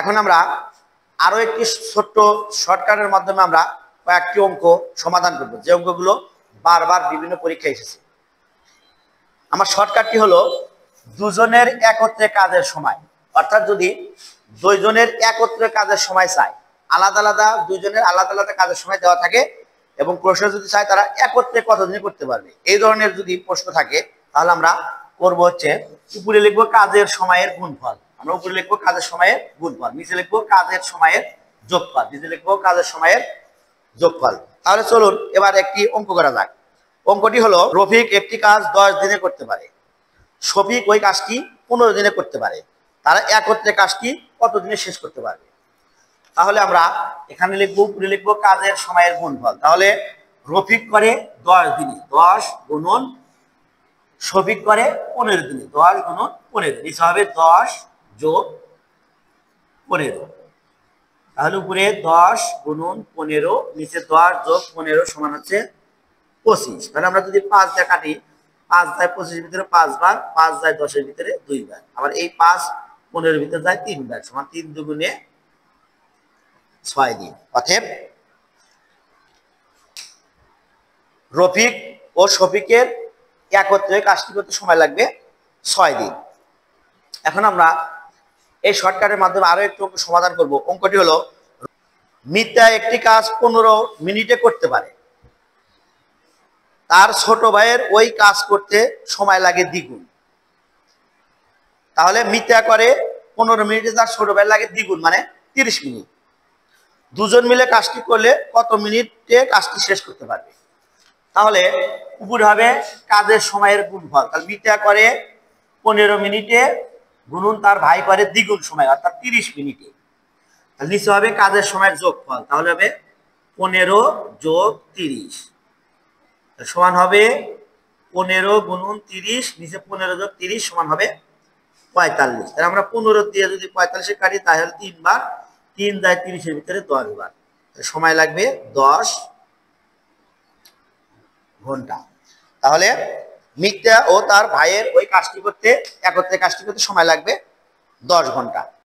এখন আমরা আরো একটি ছোট্ট শর্টকাটের মাধ্যমে আমরা কয়েকটি অঙ্ক সমাধান করব, যে অঙ্কগুলো বারবার বিভিন্ন পরীক্ষায় এসেছে। আমার শর্টকাটটি হলো দুজনের একত্রে কাজের সময়, অর্থাৎ যদি দুইজনের একত্রে কাজের সময় চাই, আলাদা আলাদা দুইজনের আলাদা আলাদা কাজের সময় দেওয়া থাকে এবং প্রশ্ন যদি চাই তারা একত্রে কতদিনে করতে পারবে, এই ধরনের যদি প্রশ্ন থাকে তাহলে আমরা করব হচ্ছে উপরে লিখবো কাজের সময়ের গুণফল। আমরা উপরে লিখবো কাজের সময়ের গুণফল, নিচে লিখবো কাজের সময়ের যোগফল, নিচে লিখবো কাজের সময়ের যোগফল। তাহলে চলুন এবার একটি অঙ্ক করা যাক। অঙ্কটি হলো রফিক একটি কাজ 10 দিনে করতে পারে, শফিক ওই কাজটি 15 দিনে করতে পারে, তারা একত্রে কাজটি কত দিনে শেষ করতে পারবে। তাহলে আমরা এখানে লিখবো, উপরে লিখবো কাজের সময়ের গুণফল। তাহলে রফিক করে 10 দিনে, 10 গুণন শফিক করে 15 দিনে, 10 গুণন 15, নিচে হবে 10 যোগ 15। তাহলে উপরে 10 গুণন 15, নিচে 10 যোগ 15 সমান হচ্ছে 25। তাহলে আমরা যদি 5 দিয়ে কাটি, 5 যায় 25 এর ভিতরে 5 বার, 5 যায় 10 এর ভিতরে 2 বার, আবার এই 5 15 এর ভিতরে যায় 3 বার, সমান 3 দুগুণে 6 দিন। অতএব রফিক ও শফিকের একত্রে কাজটি করতে সময় লাগবে 6 দিন। এখন আমরা এই শর্টকাটের মাধ্যমে আরো একটু অঙ্ক সমাধান করব। অঙ্কটি হলো মিতা একটি কাজ 15 মিনিটে করতে পারে, তার ছোট ভাইয়ের ওই কাজ করতে সময় লাগে দ্বিগুণ। তাহলে মিতা করে 15 মিনিটে, তার ছোট ভাই লাগে দ্বিগুণ মানে 30 মিনিট। দুজন মিলে কাজটি করলে কত মিনিটে কাজটি শেষ করতে পারবে। তাহলে উপরে হবে কাজের সময়ের গুণফল। তাহলে মিতা করে 15 মিনিটে গুণন তার ভাই করে দ্বিগুণ সময় অর্থাৎ 30 মিনিটে। তাহলে নিচে হবে কাজের সময়ের যোগফল। তাহলে হবে 15 যোগ 30 সমান হবে 15 গুণন 30, নিচে 15 যোগ 30 সমান হবে 45। তাহলে আমরা 15 দিয়ে যদি 45 কাটি তাহলে 3 বার, 3 যায় 30 এর ভিতরে 10 বার, সময় লাগবে 10 ঘন্টা। তাহলে মিতা ও তার ভাইয়ের ওই কাজটি করতে, একত্রে কাজটি করতে সময় লাগবে 10 ঘন্টা।